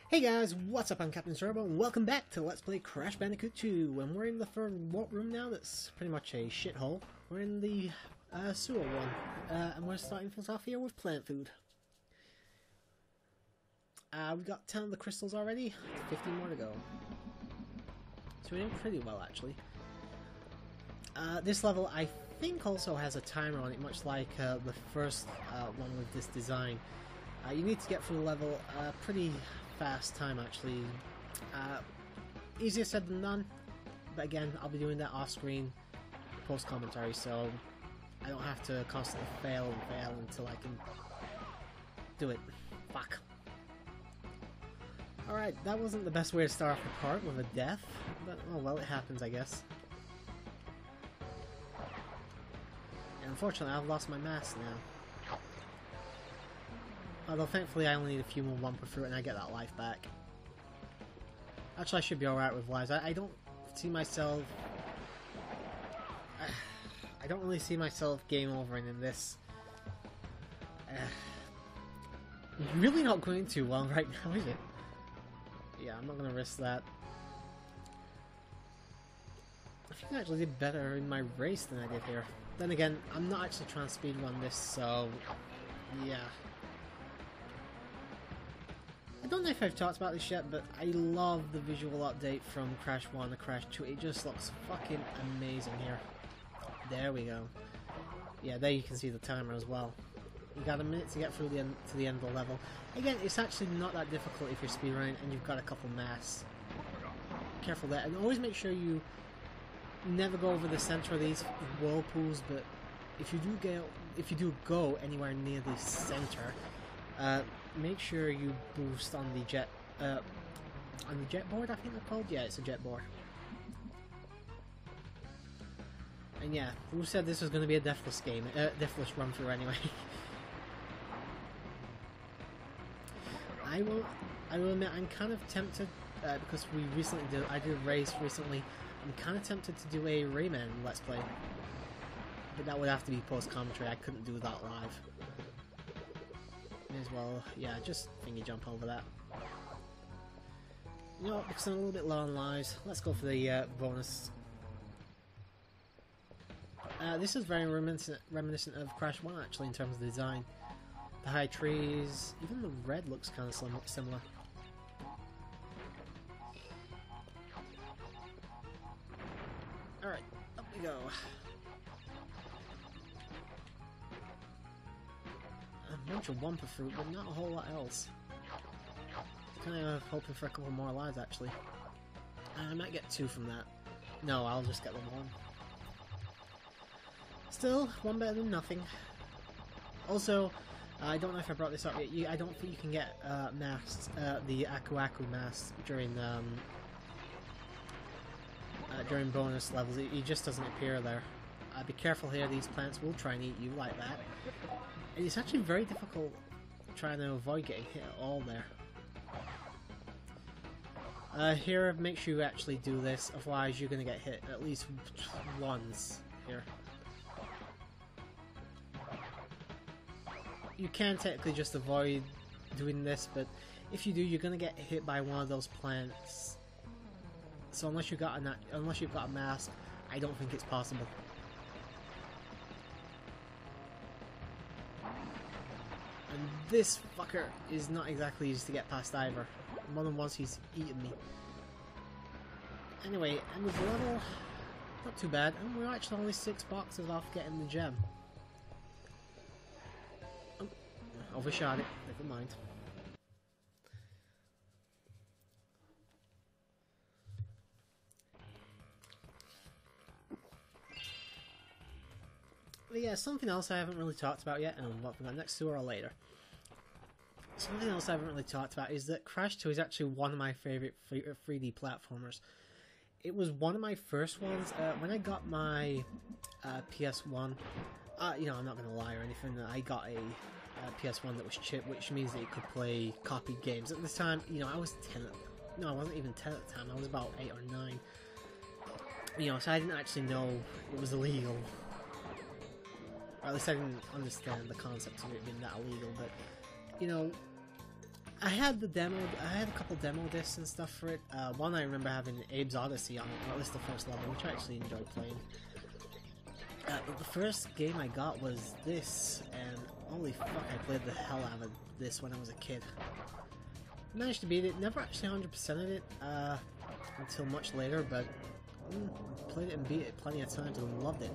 Hey guys, what's up? I'm CaptainTurbo and welcome back to Let's Play Crash Bandicoot 2. And we're in the third warp room now that's pretty much a shithole. We're in the sewer one. And we're starting things off here with plant food. We got 10 of the crystals already, 15 more to go. So we're doing pretty well actually. This level I think also has a timer on it, much like the first one with this design. You need to get through the level pretty fast time actually. Easier said than done, but again I'll be doing that off screen post commentary, so I don't have to constantly fail and fail until I can do it. Fuck. Alright, that wasn't the best way to start off the part with a death, but oh well, it happens I guess. And unfortunately I've lost my mask now. Although thankfully I only need a few more Wumpa Fruit and I get that life back. Actually I should be alright with lives. I don't see myself... I don't really see myself game overing in this. Really not going too well right now, is it? Yeah, I'm not going to risk that. I think I actually did better in my race than I did here. Then again, I'm not actually trying to speedrun this, so... yeah. I don't know if I've talked about this yet, but I love the visual update from Crash 1 to Crash 2. It just looks fucking amazing here. There we go. Yeah, there you can see the timer as well. You got a minute to get through the end, to the end of the level. Again, it's actually not that difficult if you're speedrunning and you've got a couple masks. Careful there, and always make sure you never go over the center of these whirlpools. But if you do go anywhere near the center, make sure you boost on the jet board, I think they're called? Yeah, it's a jet board. And yeah, who said this was going to be a deathless game? Deathless run through anyway. I will admit I'm kind of tempted, because I did a race recently, I'm kind of tempted to do a Rayman Let's Play. But that would have to be post-commentary, I couldn't do that live. May as well, yeah, just thingy jump over that. You know what, because I'm a little bit low on lives, let's go for the bonus. This is very reminiscent of Crash 1 actually in terms of design. The high trees, even the red looks kind of similar. Alright, up we go. A bunch of Wumpa Fruit, but not a whole lot else. Kind of hoping for a couple more lives actually. I might get 2 from that. No, I'll just get the 1. Still, one better than nothing. Also, I don't know if I brought this up yet. I don't think you can get masks, the Aku Aku mask during bonus levels. It just doesn't appear there. Be careful here, these plants will try and eat you like that. And it's actually very difficult trying to avoid getting hit at all there. Here, make sure you actually do this, otherwise you're going to get hit at least once here. You can technically just avoid doing this, but if you do, you're going to get hit by one of those plants. So unless you've got a mask, I don't think it's possible. And this fucker is not exactly easy to get past either. More than once he's eaten me. Anyway, end of the level. Not too bad, and we're actually only 6 boxes off getting the gem. Oh, overshot it, never mind. But yeah, something else I haven't really talked about yet, and what we got next to or later. Something else I haven't really talked about is that Crash 2 is actually one of my favourite 3D platformers. It was one of my first ones. When I got my PS1, you know, I'm not going to lie or anything, I got a PS1 that was chipped, which means that it could play copied games. At this time, you know, I was 10, no, I wasn't even 10 at the time, I was about 8 or 9. You know, so I didn't actually know it was illegal. Or at least I didn't understand the concept of it being that illegal, but, you know, I had the demo. I had a couple demo discs and stuff for it. One I remember having Abe's Odyssey on it, or at least the first level, which I actually enjoyed playing. But the first game I got was this, and holy fuck, I played the hell out of this when I was a kid. Managed to beat it, never actually 100%ed it until much later, but played it and beat it plenty of times and loved it.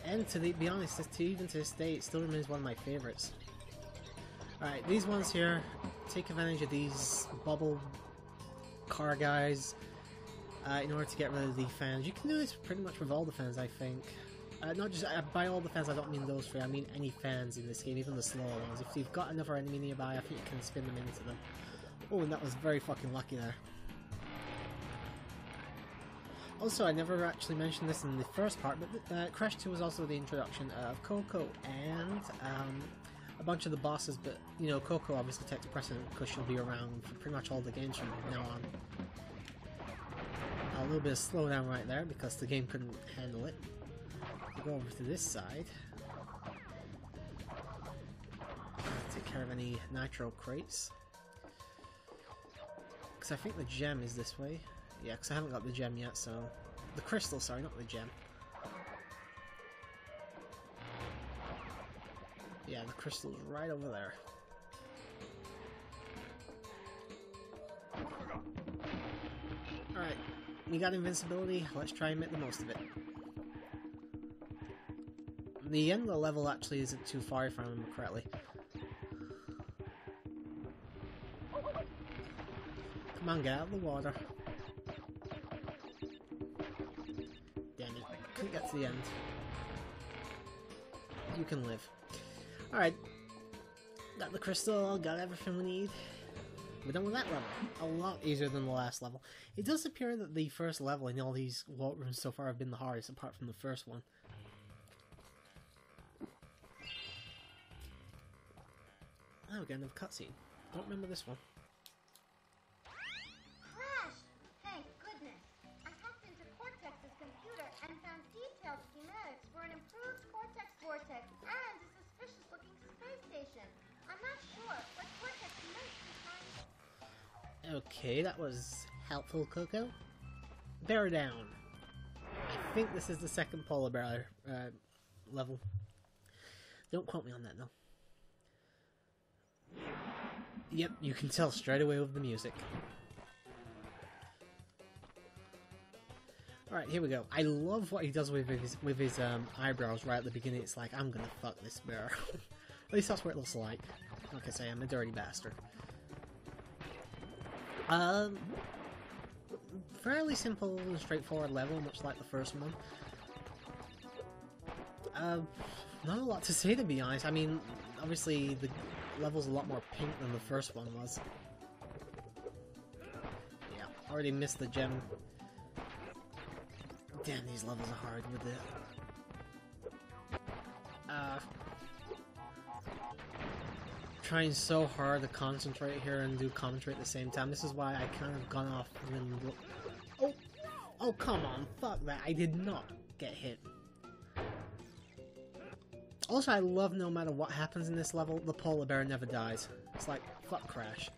And to be honest, even to this day, it still remains one of my favorites. Alright, these ones here, take advantage of these bubble car guys in order to get rid of the fans. You can do this pretty much with all the fans, I think. Not just by all the fans, I don't mean those three, I mean any fans in this game, even the slower ones. If you've got another enemy nearby, I think you can spin them into them. Oh, and that was very fucking lucky there. Also, I never actually mentioned this in the first part, but Crash 2 was also the introduction of Coco and a bunch of the bosses, but, you know, Coco obviously takes precedent because she'll be around for pretty much all the games from now on. A little bit of slowdown right there because the game couldn't handle it. We'll go over to this side. Take care of any nitro crates. Because I think the gem is this way. Yeah, because I haven't got the gem yet, so... The crystal, sorry, not the gem. Yeah, the crystal's right over there. Alright, we got invincibility, let's try and make the most of it. The end of the level actually isn't too far if I remember correctly. Come on, get out of the water. Damn it, couldn't get to the end. You can live. Alright, got the crystal, got everything we need. We're done with that level. A lot easier than the last level. It does appear that the first level in all these walkrooms so far have been the hardest, apart from the first one. Oh, we're getting another cutscene. Don't remember this one. Crash! Thank goodness. I hacked into Cortex's computer and found detailed schematics for an improved Cortex vortex and a suspicious-looking space station. I'm not sure what Cortex meant behind. Okay, that was helpful, Coco. Bear down. I think this is the second polar bear level. Don't quote me on that, though. Yep, you can tell straight away with the music. Alright, here we go. I love what he does with his eyebrows right at the beginning. It's like, I'm gonna fuck this bear. At least that's what it looks like. Like I say, I'm a dirty bastard. Fairly simple and straightforward level, much like the first one. Not a lot to say, to be honest. I mean, obviously the level's a lot more pink than the first one was. Yeah, already missed the gem. Damn, these levels are hard with it. Trying so hard to concentrate here and do commentary at the same time. This is why I kind of gone off and oh, come on, fuck that. I did not get hit. Also, I love no matter what happens in this level, the polar bear never dies. It's like, fuck Crash.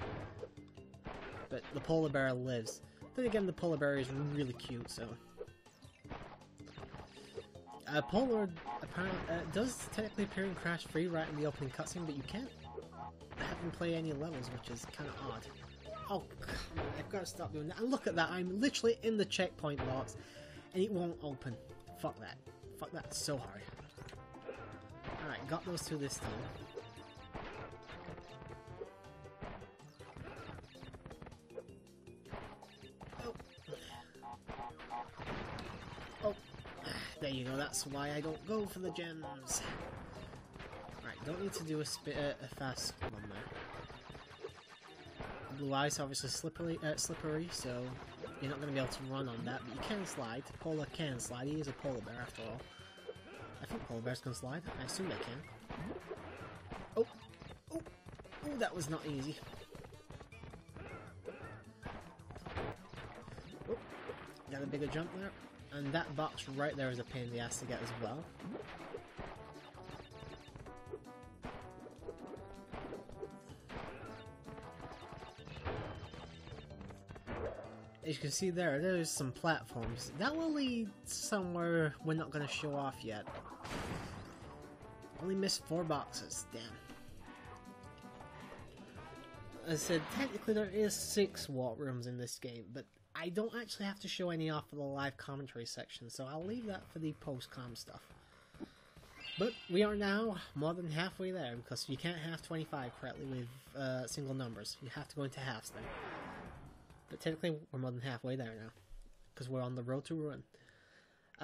But the polar bear lives. Then again, the polar bear is really cute, so... Polar apparently does technically appear in Crash 3 right in the opening cutscene, but you can't have him play any levels, which is kind of odd. Oh, come on, I've got to stop doing that. And look at that, I'm literally in the checkpoint box, and it won't open. Fuck that. Fuck that so hard. Alright, got those two this time. Oh. Oh. There you go, that's why I don't go for the gems. Right, don't need to do a fast one there. Blue ice obviously slippery, so you're not going to be able to run on that, but you can slide. Polar can slide, he is a polar bear after all. I think polar bears can slide. I assume they can. Oh! Oh! Oh, that was not easy. Oh, got a bigger jump there. And that box right there is a pain in the ass to get as well. as you can see there's some platforms. That will lead somewhere we're not going to show off yet. Only missed 4 boxes, damn. As I said, technically there is 6 warp rooms in this game, but I don't actually have to show any off for the live commentary section, so I'll leave that for the post-com stuff. But we are now more than halfway there, because you can't have 25 correctly with single numbers. You have to go into halves then. But technically we're more than halfway there now, because we're on the road to ruin.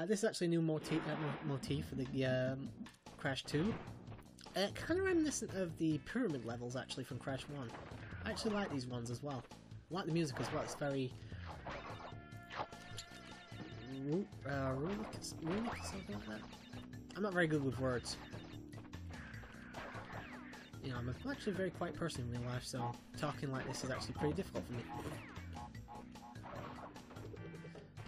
This is actually a new motif for the Crash 2. Kind of reminiscent of the pyramid levels actually from Crash 1. I actually like these ones as well. I like the music as well, it's very... something like that. I'm not very good with words. You know, I'm actually a very quiet person in real life, so talking like this is actually pretty difficult for me.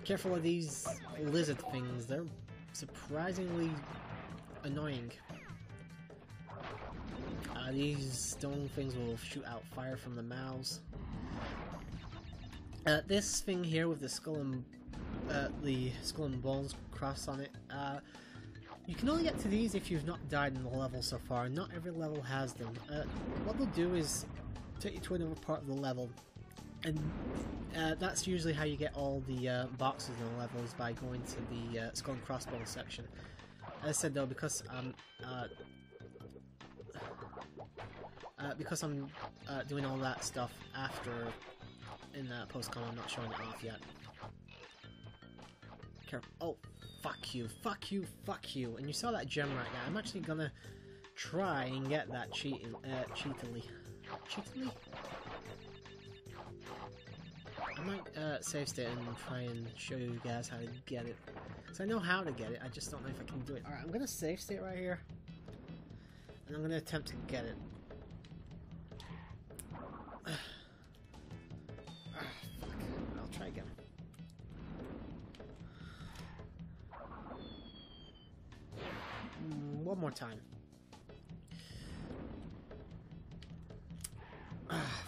Careful of these lizard things, they're surprisingly annoying. These stone things will shoot out fire from the mouths. This thing here with the skull and bones cross on it, you can only get to these if you've not died in the level so far. Not every level has them. What they'll do is take you to another part of the level, and that's usually how you get all the boxes in the levels, by going to the skull and crossbones section. As I said though, because I'm doing all that stuff after in post-com, I'm not showing it off yet. Careful. Oh, fuck you, fuck you, fuck you. And you saw that gem right now. I'm actually gonna try and get that cheatily. Cheatily? I might save state and try and show you guys how to get it. So I know how to get it, I just don't know if I can do it. Alright, I'm gonna save state right here. And I'm gonna attempt to get it. Fuck. I'll try again. One more time.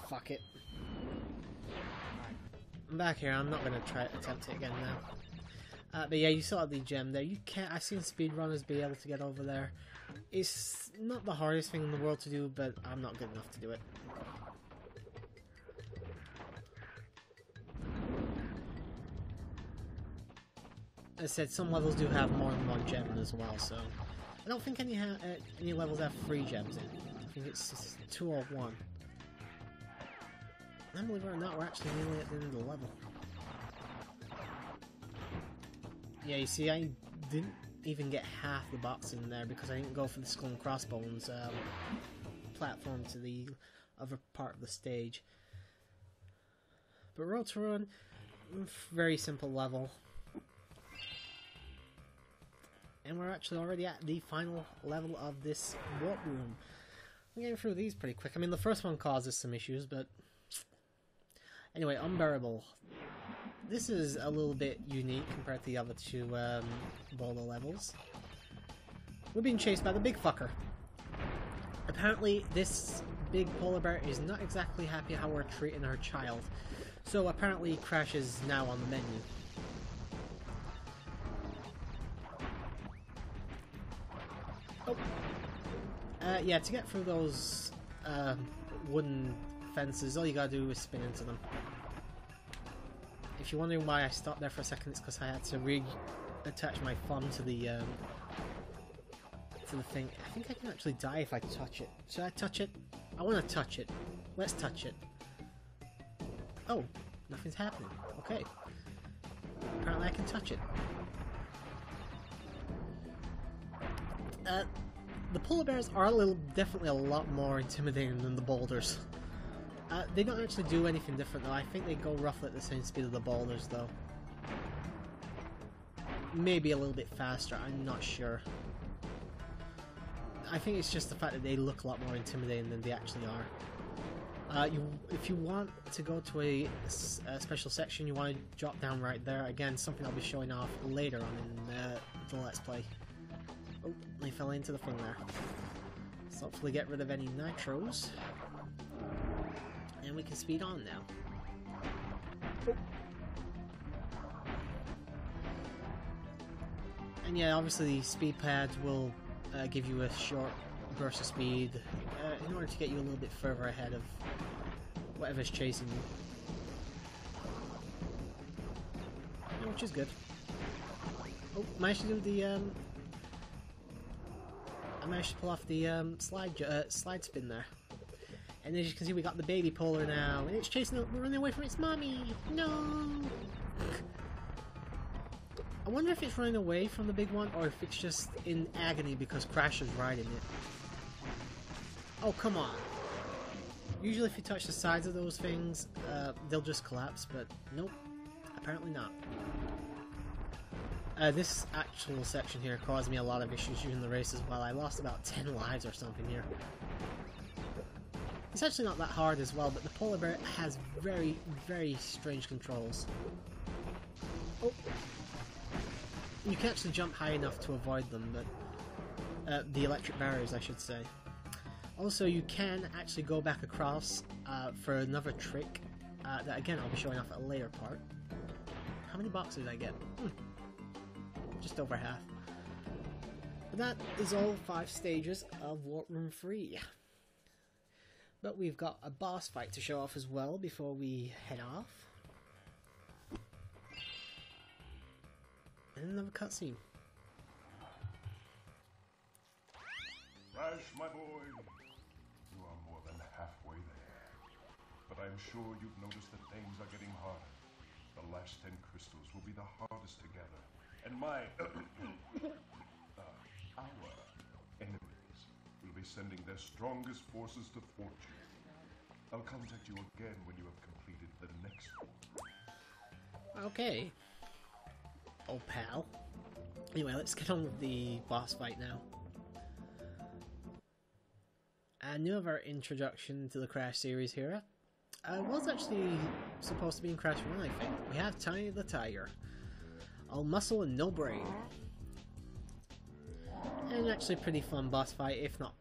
Fuck it. Alright. I'm back here. I'm not gonna try attempt it again now. But yeah, you saw the gem there. You can't. I've seen speedrunners be able to get over there. It's not the hardest thing in the world to do, but I'm not good enough to do it. As I said, some levels do have more than one gem as well, so I don't think any levels have 3 gems in. I think it's 2 or 1. And believe it or not, we're actually nearly at the end of the level. Yeah, you see, I didn't even get half the box in there because I didn't go for the skull and crossbones platform to the other part of the stage. But Road to Ruin, very simple level. And we're actually already at the final level of this warp room. I'm getting through these pretty quick. I mean, the first one causes some issues, but... Anyway, Unbearable. This is a little bit unique compared to the other 2 boulder levels. We're being chased by the big fucker. Apparently, this big polar bear is not exactly happy how we're treating her child. So apparently Crash is now on the menu. Oh. Yeah, to get through those wooden fences, all you gotta do is spin into them. If you're wondering why I stopped there for a second, it's because I had to reattach my thumb to the thing. I think I can actually die if I touch it. Should I touch it? I want to touch it. Let's touch it. Oh, nothing's happening. Okay. Apparently I can touch it. The polar bears are definitely a lot more intimidating than the boulders. They don't actually do anything different though. I think they go roughly at the same speed of the boulders though. Maybe a little bit faster, I'm not sure. I think it's just the fact that they look a lot more intimidating than they actually are. If you want to go to a special section, you want to drop down right there. Again, something I'll be showing off later on in the Let's Play. Oh, I fell into the thing there. So hopefully get rid of any nitros. And we can speed on now. Oh. And yeah, obviously the speed pads will give you a short burst of speed in order to get you a little bit further ahead of whatever's chasing you. Yeah, which is good. Oh, managed to do the I managed to pull off the slide spin there. And as you can see, we got the baby polar now, and it's running away from its mommy. No. I wonder if it's running away from the big one, or if it's just in agony because Crash is riding it. Oh, come on. Usually if you touch the sides of those things, they'll just collapse, but nope, apparently not. This actual section here caused me a lot of issues during the race as well. I lost about 10 lives or something here. It's actually not that hard as well, but the polar bear has very, very strange controls. Oh! You can actually jump high enough to avoid them, but the electric barriers, I should say. Also, you can actually go back across for another trick that, again, I'll be showing off at a later part. How many boxes did I get? Just over half. But that is all 5 stages of Warp Room 3. But we've got a boss fight to show off as well before we head off. And another cutscene. Crash, my boy, you are more than halfway there. But I'm sure you've noticed that things are getting harder. The last 10 crystals will be the hardest to gather. And my, our enemies will be sending their strongest forces to thwart you. I'll contact you again when you have completed the next one. Okay. Old pal. Anyway, let's get on with the boss fight now. A new of our introduction to the Crash series here. Was actually supposed to be in Crash 1, I think. We have Tiny the Tiger. All muscle and no brain. And actually a pretty fun boss fight, if not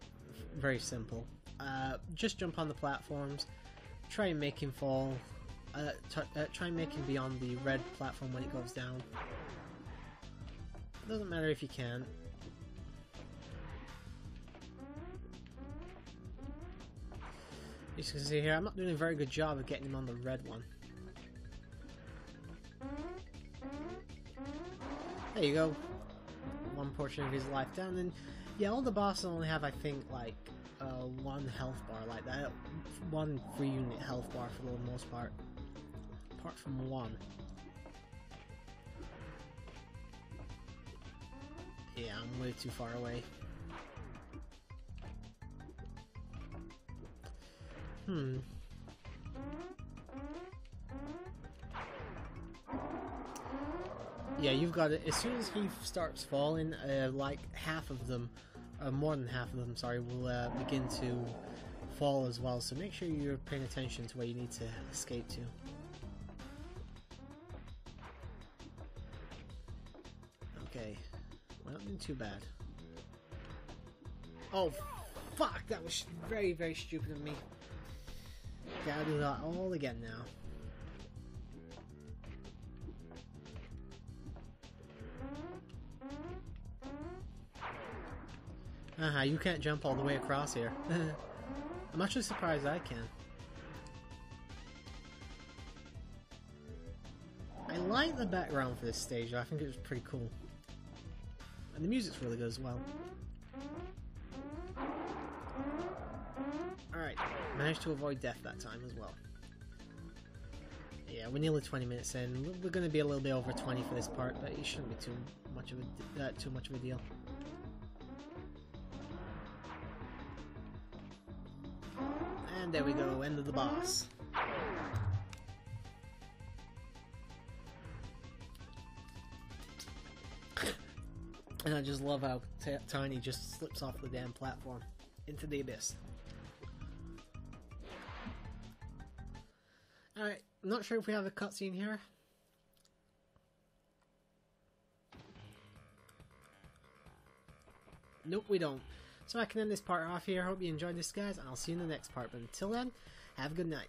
very simple. Just jump on the platforms, try and make him fall, try and make him be on the red platform when it goes down. Doesn't matter if you can. As you can see here, I'm not doing a very good job of getting him on the red one. There you go. One portion of his life down, and yeah, all the bosses only have, I think, like 1 health bar like that. 1 free unit health bar for the most part. Apart from 1. Yeah, I'm way too far away. Yeah, you've got it. As soon as he starts falling, like half of them, more than half of them, sorry, will begin to fall as well. So make sure you're paying attention to where you need to escape to. Okay, we're not doing too bad. Oh, fuck! That was very, very stupid of me. Gotta do that all again now. You can't jump all the way across here. I'm actually surprised I can. I like the background for this stage, I think it was pretty cool. And the music's really good as well. Alright, managed to avoid death that time as well. Yeah, we're nearly 20 minutes in. We're going to be a little bit over 20 for this part, but it shouldn't be too much of a deal. And there we go, end of the boss. And I just love how Tiny just slips off the damn platform into the abyss. Alright, I'm not sure if we have a cutscene here. Nope, we don't. So I can end this part off here. Hope you enjoyed this, guys, and I'll see you in the next part. But until then, have a good night.